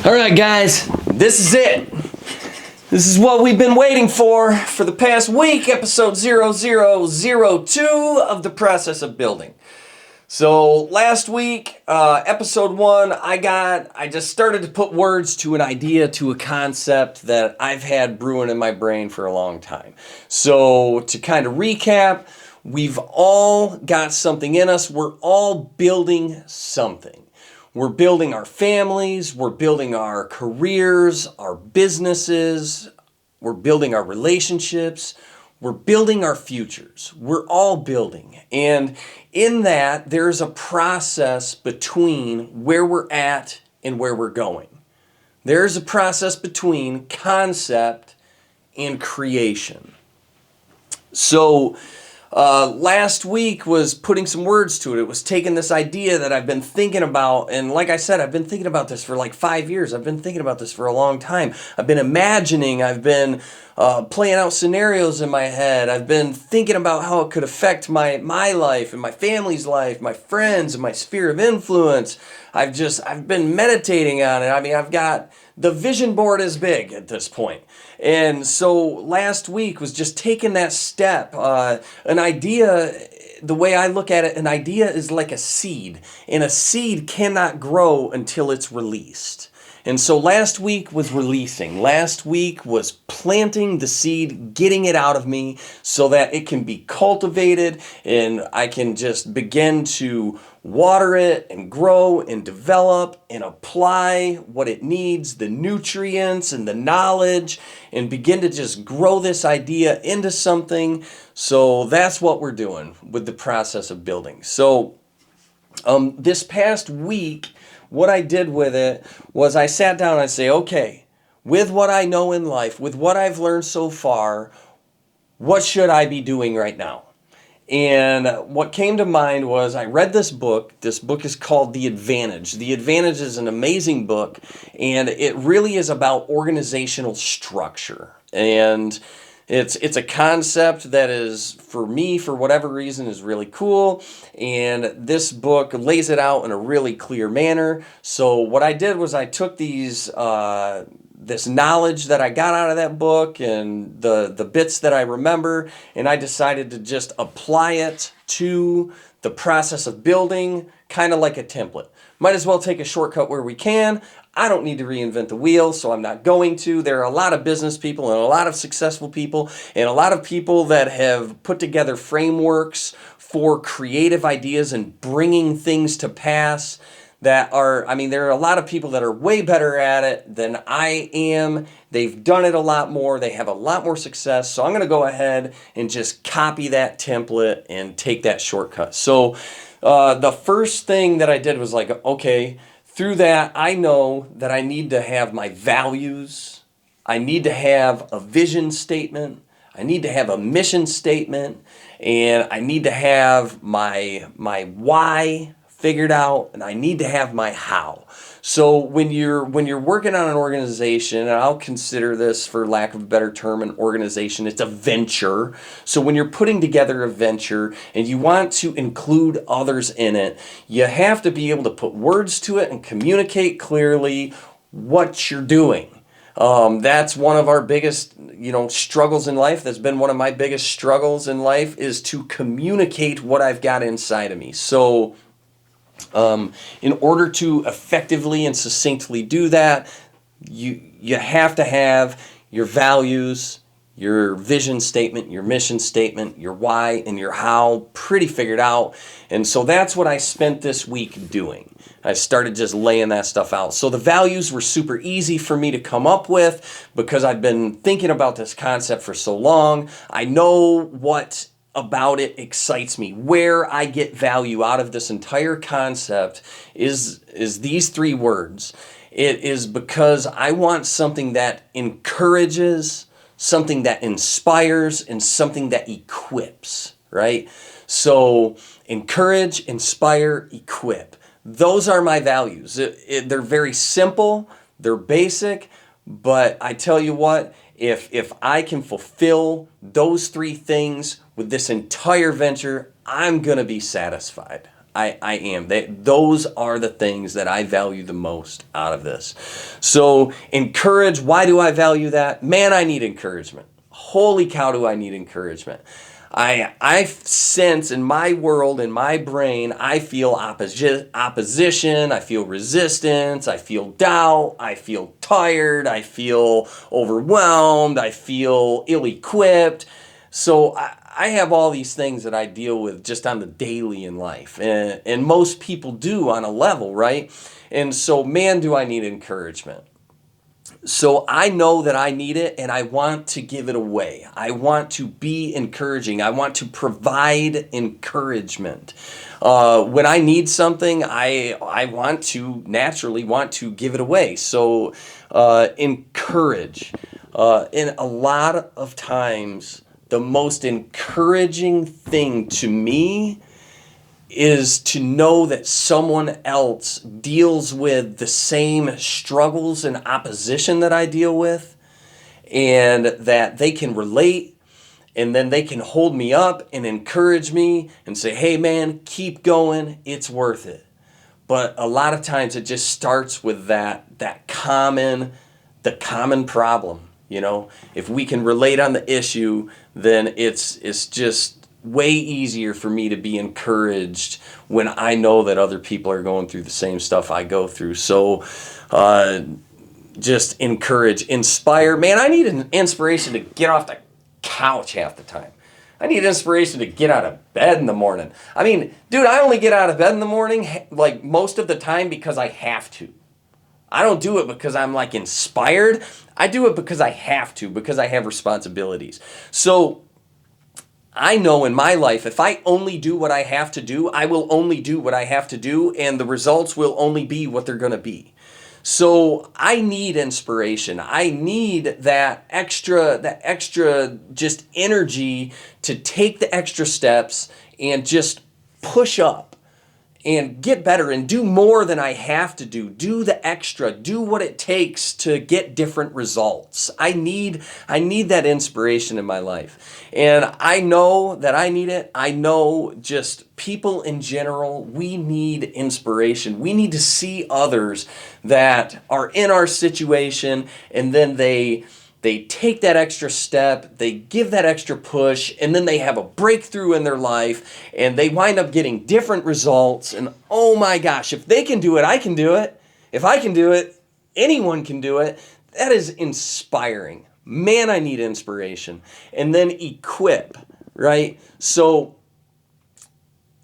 All right, guys, this is it. This is what we've been waiting for the past week, episode 0002 of the process of building. So last week, episode 1, I just started to put words to an idea, to a concept that I've had brewing in my brain for a long time. So to kind of recap, we've all got something in us. We're all building something. We're building our families, we're building our careers, our businesses, we're building our relationships, we're building our futures. We're all building. And in that, there's a process between where we're at and where we're going. There's a process between concept and creation. So, last week was putting some words to it. It was taking this idea that I've been thinking about, and like I said, I've been thinking about this for like 5 years. I've been thinking about this for a long time. I've been imagining, I've been playing out scenarios in my head. I've been thinking about how it could affect my life and my family's life, my friends and my sphere of influence. I've been meditating on it. I mean, the vision board is big at this point. And so last week was just taking that step. An idea, the way I look at it, an idea is like a seed. And a seed cannot grow until it's released. And so last week was releasing. Last week was planting the seed, getting it out of me so that it can be cultivated and I can just begin to water it and grow and develop and apply what it needs, the nutrients and the knowledge, and begin to just grow this idea into something. So that's what we're doing with the process of building. So this past week, what I did with it was I sat down and I say, okay, with what I know in life, with what I've learned so far, what should I be doing right now? And what came to mind was I read this book. This book is called The Advantage. The Advantage is an amazing book, and it really is about organizational structure. And it's a concept that is, for me, for whatever reason, is really cool. And this book lays it out in a really clear manner. So what I did was I took this knowledge that I got out of that book and the bits that I remember, and I decided to just apply it to the process of building, kind of like a template. Might as well take a shortcut where we can. I don't need to reinvent the wheel, so I'm not going to. There are a lot of business people and a lot of successful people and a lot of people that have put together frameworks for creative ideas and bringing things to pass there are a lot of people that are way better at it than I am. They've done it a lot more. They have a lot more success. So I'm going to go ahead and just copy that template and take that shortcut. So the first thing that I did was like, okay, through that, I know that I need to have my values. I need to have a vision statement. I need to have a mission statement. And I need to have my why figured out, and I need to have my how. So when you're working on an organization, and I'll consider this, for lack of a better term, an organization, it's a venture. So when you're putting together a venture and you want to include others in it, you have to be able to put words to it and communicate clearly what you're doing. That's one of our biggest, struggles in life. That's been one of my biggest struggles in life, is to communicate what I've got inside of me. So in order to effectively and succinctly do that, you have to have your values, your vision statement, your mission statement, your why, and your how pretty figured out. And so that's what I spent this week doing. I started just laying that stuff out. So the values were super easy for me to come up with because I've been thinking about this concept for so long. I know what about it excites me. Where I get value out of this entire concept is these 3 words. It is because I want something that encourages, something that inspires, and something that equips, right? So encourage, inspire, equip. Those are my values. They're very simple, they're basic, but I tell you what, if I can fulfill those 3 things with this entire venture, I'm going to be satisfied. I am. Those are the things that I value the most out of this. So encourage, why do I value that? Man, I need encouragement. Holy cow, do I need encouragement. I sense in my world, in my brain, I feel opposition, I feel resistance, I feel doubt, I feel tired, I feel overwhelmed, I feel ill-equipped. So I have all these things that I deal with just on the daily in life. And most people do on a level, right? And so, man, do I need encouragement. So I know that I need it and I want to give it away. I want to be encouraging. I want to provide encouragement. When I need something, I want to naturally want to give it away. So encourage. And a lot of times, the most encouraging thing to me is to know that someone else deals with the same struggles and opposition that I deal with, and that they can relate, and then they can hold me up and encourage me and say, hey man, keep going, it's worth it. But a lot of times it just starts with the common problem. If we can relate on the issue, then it's just way easier for me to be encouraged when I know that other people are going through the same stuff I go through. So just encourage, inspire. Man, I need an inspiration to get off the couch half the time. I need inspiration to get out of bed in the morning. I mean, dude, I only get out of bed in the morning like most of the time because I have to. I don't do it because I'm like inspired. I do it because I have to, because I have responsibilities. So I know in my life, if I only do what I have to do, I will only do what I have to do, and the results will only be what they're going to be. So I need inspiration. I need that extra just energy to take the extra steps and just push up and get better and do more than I have to do. Do the extra. Do what it takes to get different results. I need that inspiration in my life. And I know that I need it. I know just people in general, we need inspiration. We need to see others that are in our situation, and then they take that extra step, they give that extra push, and then they have a breakthrough in their life, and they wind up getting different results. And oh my gosh, if they can do it, I can do it. If I can do it, anyone can do it. That is inspiring. Man, I need inspiration. And then equip, right? So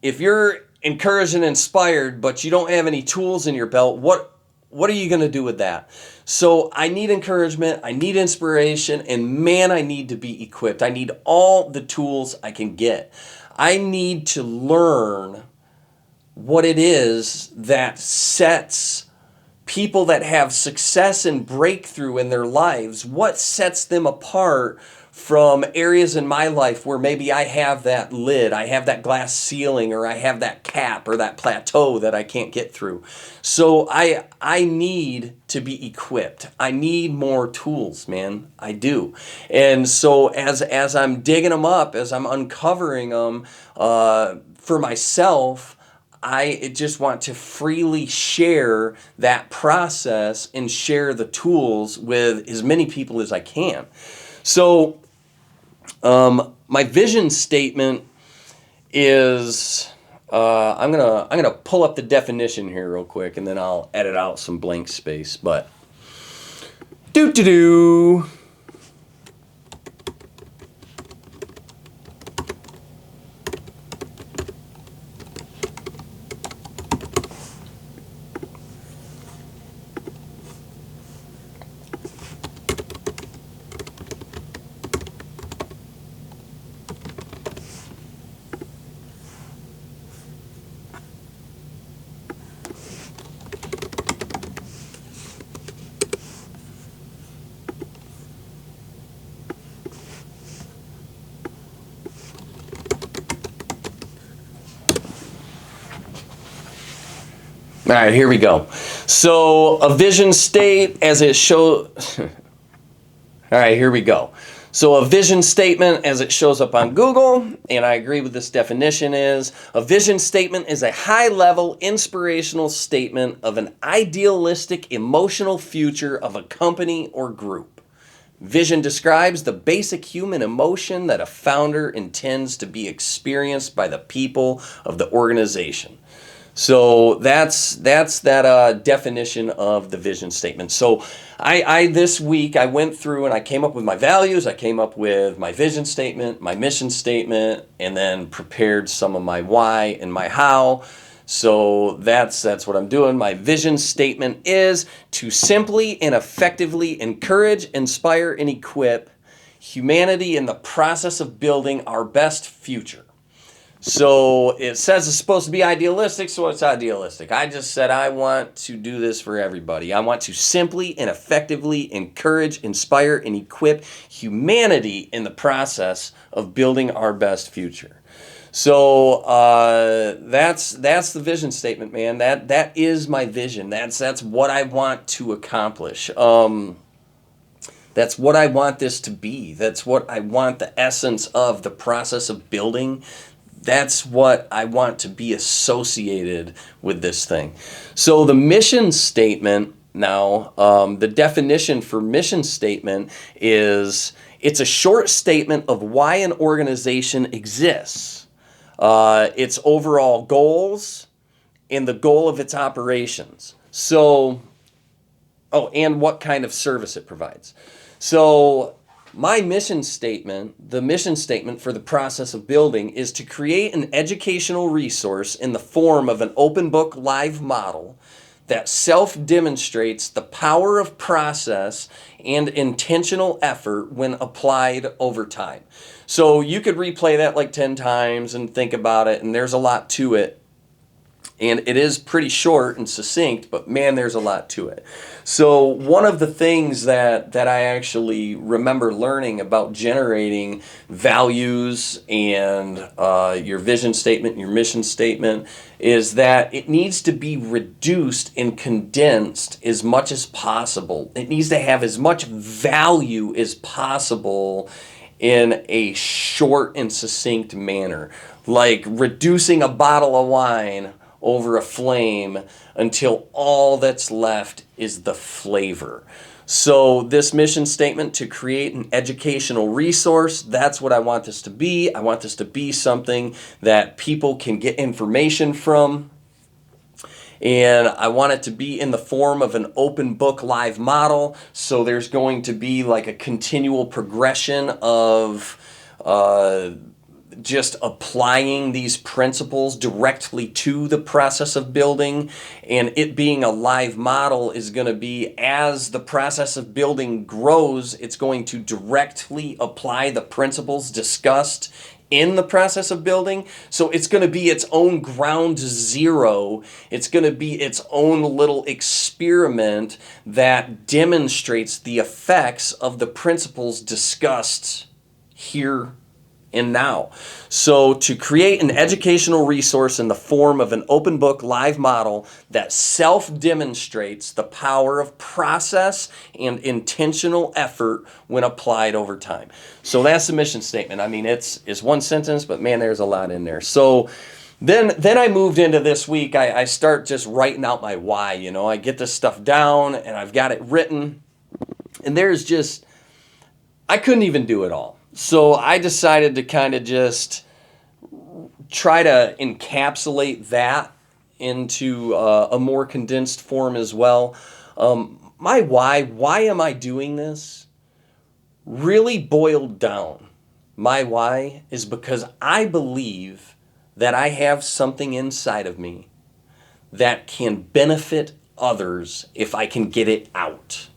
if you're encouraged and inspired, but you don't have any tools in your belt, what are you going to do with that? So I need encouragement, I need inspiration, and man, I need to be equipped. I need all the tools I can get. I need to learn what it is that sets people that have success and breakthrough in their lives, what sets them apart from areas in my life where maybe I have that lid, I have that glass ceiling, or I have that cap or that plateau that I can't get through. So I need to be equipped. I need more tools, man. I do. And so as I'm digging them up, as I'm uncovering them for myself, I just want to freely share that process and share the tools with as many people as I can. So my vision statement is, I'm gonna pull up the definition here real quick, and then I'll edit out some blank space. But doo. All right, here we go. So a vision state as it shows. All right, here we go. So a vision statement, as it shows up on Google, and I agree with this definition, is a vision statement is a high-level inspirational statement of an idealistic emotional future of a company or group. Vision describes the basic human emotion that a founder intends to be experienced by the people of the organization. So that's that definition of the vision statement. So I this week I went through and I came up with my values. I came up with my vision statement, my mission statement, and then prepared some of my why and my how. So that's what I'm doing. My vision statement is to simply and effectively encourage, inspire, and equip humanity in the process of building our best future. So it says it's supposed to be idealistic, so it's idealistic. I just said I want to do this for everybody. I want to simply and effectively encourage, inspire, and equip humanity in the process of building our best future. So that's the vision statement, man. That is my vision. That's what I want to accomplish. That's what I want this to be. That's what I want the essence of the process of building. That's what I want to be associated with this thing. So the mission statement now, the definition for mission statement is it's a short statement of why an organization exists, its overall goals, and the goal of its operations. So, and what kind of service it provides. So my mission statement, the mission statement for the process of building, is to create an educational resource in the form of an open book live model that self-demonstrates the power of process and intentional effort when applied over time. So you could replay that like 10 times and think about it, and there's a lot to it. And it is pretty short and succinct, but man, there's a lot to it. So one of the things that I actually remember learning about generating values and your vision statement, your mission statement, is that it needs to be reduced and condensed as much as possible. It needs to have as much value as possible in a short and succinct manner, like reducing a bottle of wine over a flame until all that's left is the flavor. So this mission statement, to create an educational resource, that's what I want this to be. I want this to be something that people can get information from. And I want it to be in the form of an open book live model. So there's going to be like a continual progression of just applying these principles directly to the process of building. And it being a live model is going to be, as the process of building grows, it's going to directly apply the principles discussed in the process of building. So it's going to be its own ground zero. It's going to be its own little experiment that demonstrates the effects of the principles discussed here and now. So to create an educational resource in the form of an open book live model that self-demonstrates the power of process and intentional effort when applied over time. So that's the mission statement. I mean, it's one sentence, but man, there's a lot in there. So then I moved into this week, I start just writing out my why. You know, I get this stuff down and I've got it written, and there's just, I couldn't even do it all. So I decided to kind of just try to encapsulate that into a more condensed form as well. My why am I doing this, really boiled down. My why is because I believe that I have something inside of me that can benefit others if I can get it out.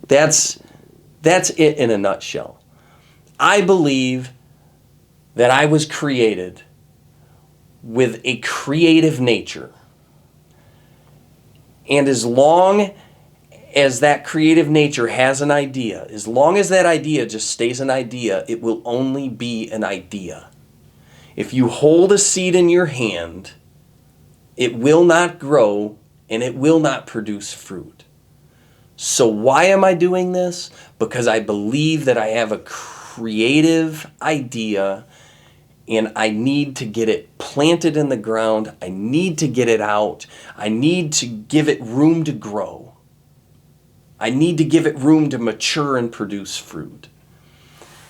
That's it in a nutshell. I believe that I was created with a creative nature. And as long as that creative nature has an idea, as long as that idea just stays an idea, it will only be an idea. If you hold a seed in your hand, it will not grow and it will not produce fruit. So why am I doing this? Because I believe that I have a creative idea and I need to get it planted in the ground. I need to get it out. I need to give it room to grow. I need to give it room to mature and produce fruit.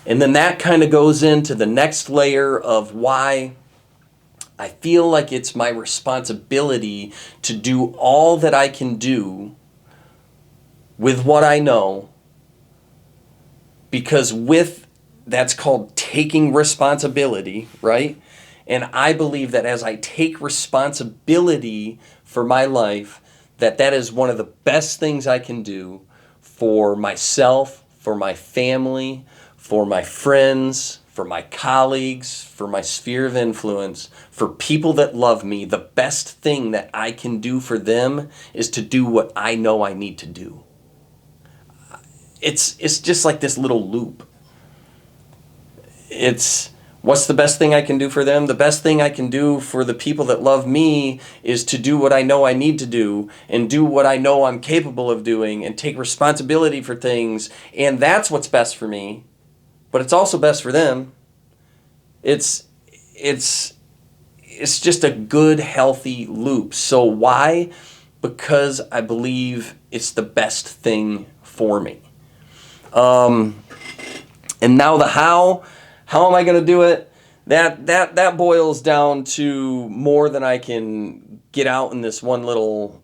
And then that kind of goes into the next layer of why I feel like it's my responsibility to do all that I can do with what I know, because that's called taking responsibility, right? And I believe that as I take responsibility for my life, that is one of the best things I can do for myself, for my family, for my friends, for my colleagues, for my sphere of influence, for people that love me. The best thing that I can do for them is to do what I know I need to do. It's just like this little loop. It's what's the best thing I can do for them? The best thing I can do for the people that love me is to do what I know I need to do and do what I know I'm capable of doing and take responsibility for things. And that's what's best for me, but it's also best for them. It's just a good, healthy loop. So why? Because I believe it's the best thing for me. And now the how am I going to do it? That boils down to more than I can get out in this one little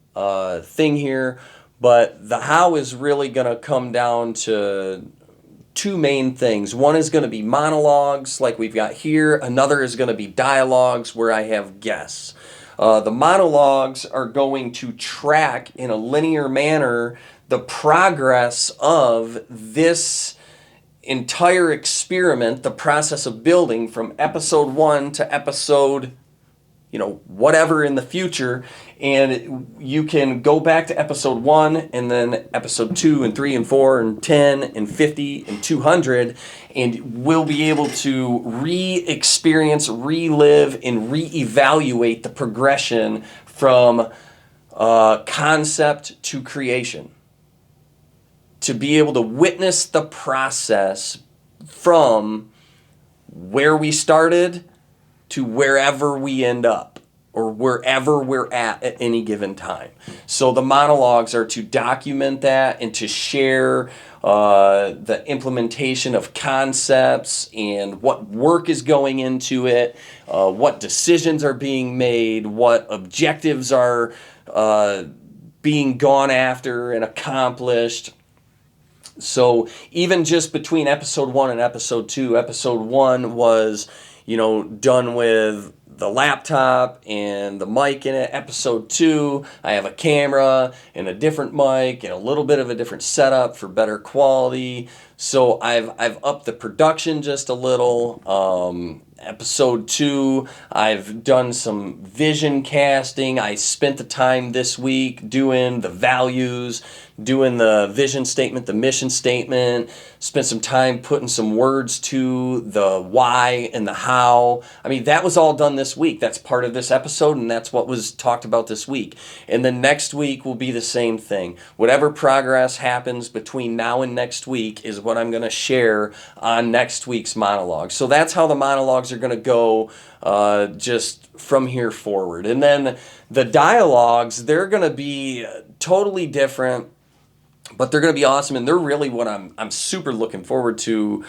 thing here. But the how is really going to come down to two main things. One is going to be monologues like we've got here. Another is going to be dialogues where I have guests. The monologues are going to track in a linear manner the progress of this entire experiment, the process of building from episode 1 to episode, whatever in the future. And you can go back to episode 1 and then episode 2 and 3 and 4 and 10 and 50 and 200, and we'll be able to re-experience, relive, and re-evaluate the progression from concept to creation. To be able to witness the process from where we started to wherever we end up, or wherever we're at any given time. So the monologues are to document that and to share the implementation of concepts and what work is going into it, what decisions are being made, what objectives are being gone after and accomplished. So even just between episode 1 and episode 2, episode 1 was, done with the laptop and the mic in it. Episode 2, I have a camera and a different mic and a little bit of a different setup for better quality. So I've upped the production just a little. Episode 2, I've done some vision casting. I spent the time this week doing the values, doing the vision statement, the mission statement, spent some time putting some words to the why and the how. I mean, that was all done this week. That's part of this episode, and that's what was talked about this week. And then next week will be the same thing. Whatever progress happens between now and next week is what I'm going to share on next week's monologue. So that's how the monologues are going to go just from here forward. And then the dialogues, they're going to be totally different, but they're going to be awesome, and they're really what I'm super looking forward to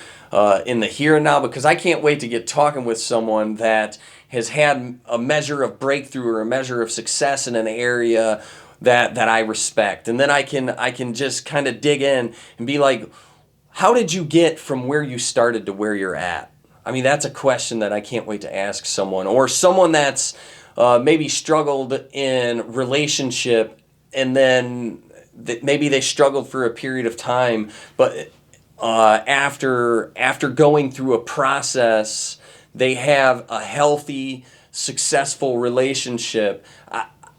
in the here and now, because I can't wait to get talking with someone that has had a measure of breakthrough or a measure of success in an area that I respect. And then I can just kind of dig in and be like, how did you get from where you started to where you're at? I mean, that's a question that I can't wait to ask someone, or someone that's maybe struggled in relationship, and then maybe they struggled for a period of time, but after going through a process, they have a healthy, successful relationship.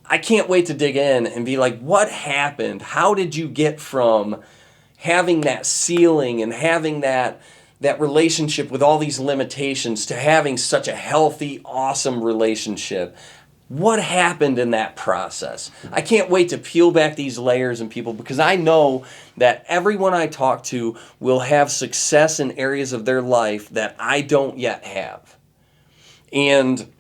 I can't wait to dig in and be like, what happened? How did you get from having that ceiling and having that relationship with all these limitations to having such a healthy, awesome relationship? What happened in that process? I can't wait to peel back these layers in people, because I know that everyone I talk to will have success in areas of their life that I don't yet have. And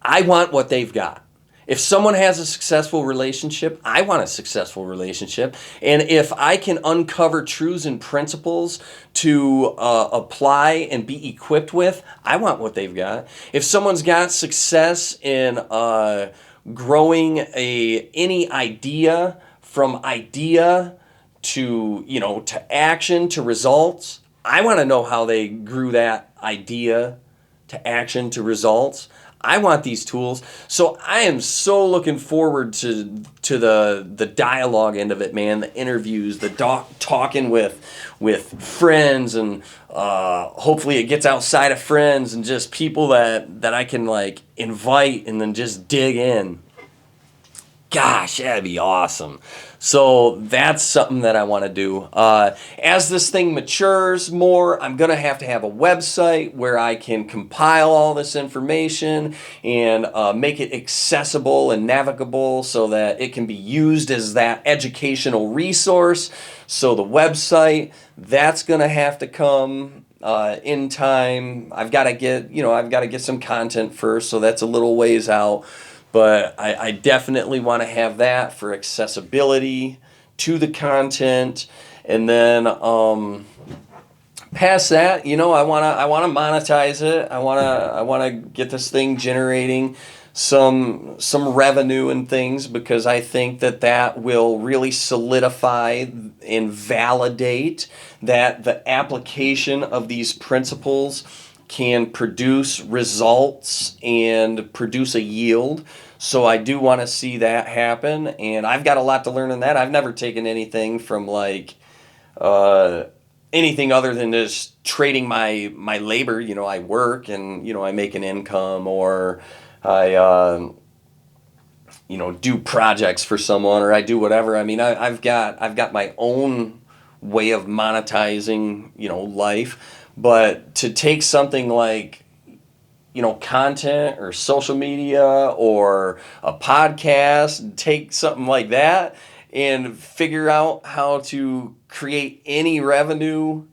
I want what they've got. If someone has a successful relationship, I want a successful relationship. And if I can uncover truths and principles to apply and be equipped with, I want what they've got. If someone's got success in growing any idea from idea to, to action to results, I want to know how they grew that idea to action to results. I want these tools. So I am so looking forward to the dialogue end of it, man. The interviews, the talking with friends, and hopefully it gets outside of friends and just people that I can like invite and then just dig in. Gosh, that'd be awesome. So that's something that I want to do. As this thing matures more, I'm going to have a website where I can compile all this information and make it accessible and navigable so that it can be used as that educational resource. So the website, that's going to have to come in time. I've got to get some content first, so that's a little ways out. But I definitely want to have that for accessibility to the content. And then past that, I want to monetize it. I want to get this thing generating some revenue and things, because I think that will really solidify and validate that the application of these principles can produce results and produce a yield. So I do want to see that happen, and I've got a lot to learn in that. I've never taken anything from like anything other than just trading my labor. I work and I make an income, or I do projects for someone, or I do whatever. I mean, I've got my own way of monetizing life. But to take something like, content or social media or a podcast, and take something like that and figure out how to create any revenue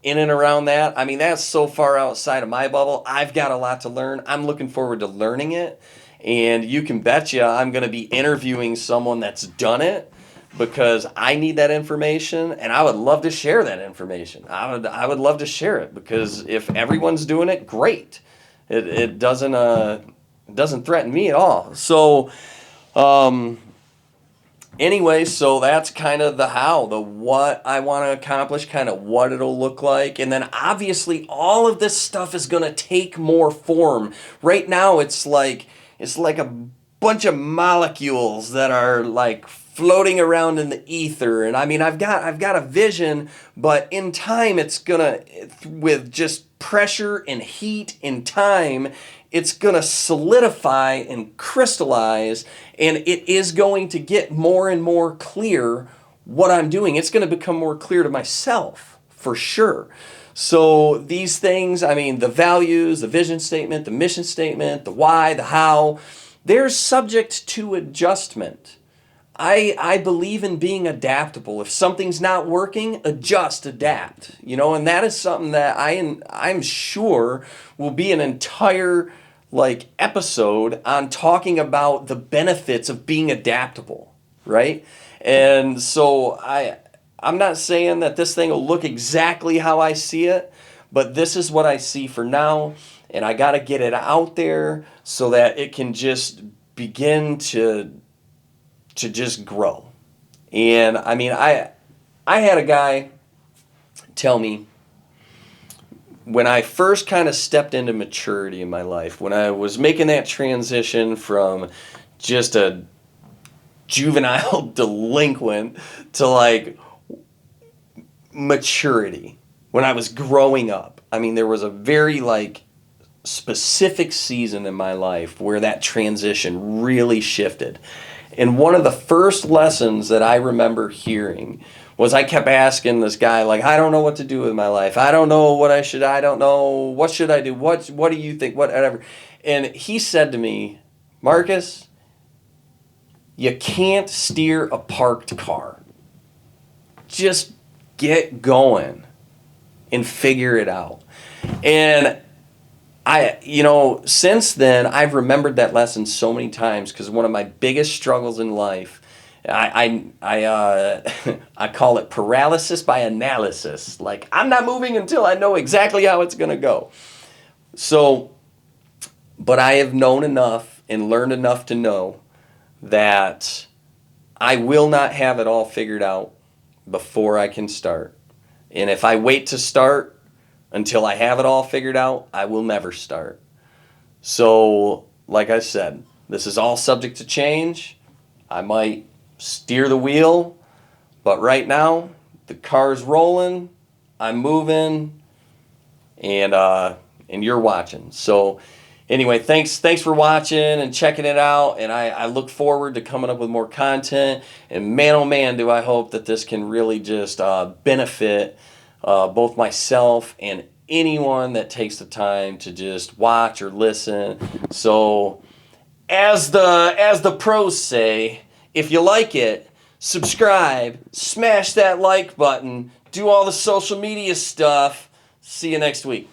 in and around that, I mean, that's so far outside of my bubble. I've got a lot to learn. I'm looking forward to learning it. And you can betcha I'm going to be interviewing someone that's done it, because I need that information, and I would love to share that information. I would love to share it, because if everyone's doing it, great. It doesn't threaten me at all. So anyway, so that's kind of the how, the what I want to accomplish, kind of what it'll look like. And then obviously all of this stuff is going to take more form. Right now it's like a bunch of molecules that are like floating around in the ether. And I mean, I've got a vision, but in time it's gonna, with just pressure and heat and time, it's gonna solidify and crystallize, and it is going to get more and more clear what I'm doing. It's gonna become more clear to myself, for sure. So these things, I mean, the values, the vision statement, the mission statement, the why, the how, they're subject to adjustment. I believe in being adaptable. If something's not working, adjust, adapt. And that is something that I'm sure will be an entire episode on talking about the benefits of being adaptable, right? And so I'm not saying that this thing will look exactly how I see it, but this is what I see for now, and I got to get it out there so that it can just begin to just grow. And I mean, I had a guy tell me when I first kind of stepped into maturity in my life, when I was making that transition from just a juvenile delinquent to maturity, when I was growing up. I mean, there was a very specific season in my life where that transition really shifted. And one of the first lessons that I remember hearing was I kept asking this guy, I don't know what to do with my life. I don't know I don't know, what should I do? What do you think? Whatever. And he said to me, Marcus, you can't steer a parked car. Just get going and figure it out. And since then, I've remembered that lesson so many times because one of my biggest struggles in life, I call it paralysis by analysis. Like, I'm not moving until I know exactly how it's going to go. So, but I have known enough and learned enough to know that I will not have it all figured out before I can start. And if I wait to start until I have it all figured out, I will never start. So, like I said, this is all subject to change. I might steer the wheel, but right now, the car's rolling, I'm moving, and you're watching. So, anyway, thanks for watching and checking it out, and I look forward to coming up with more content. And man, oh man, do I hope that this can really just benefit both myself and anyone that takes the time to just watch or listen. So, as the pros say, if you like it, subscribe, smash that like button, do all the social media stuff. See you next week.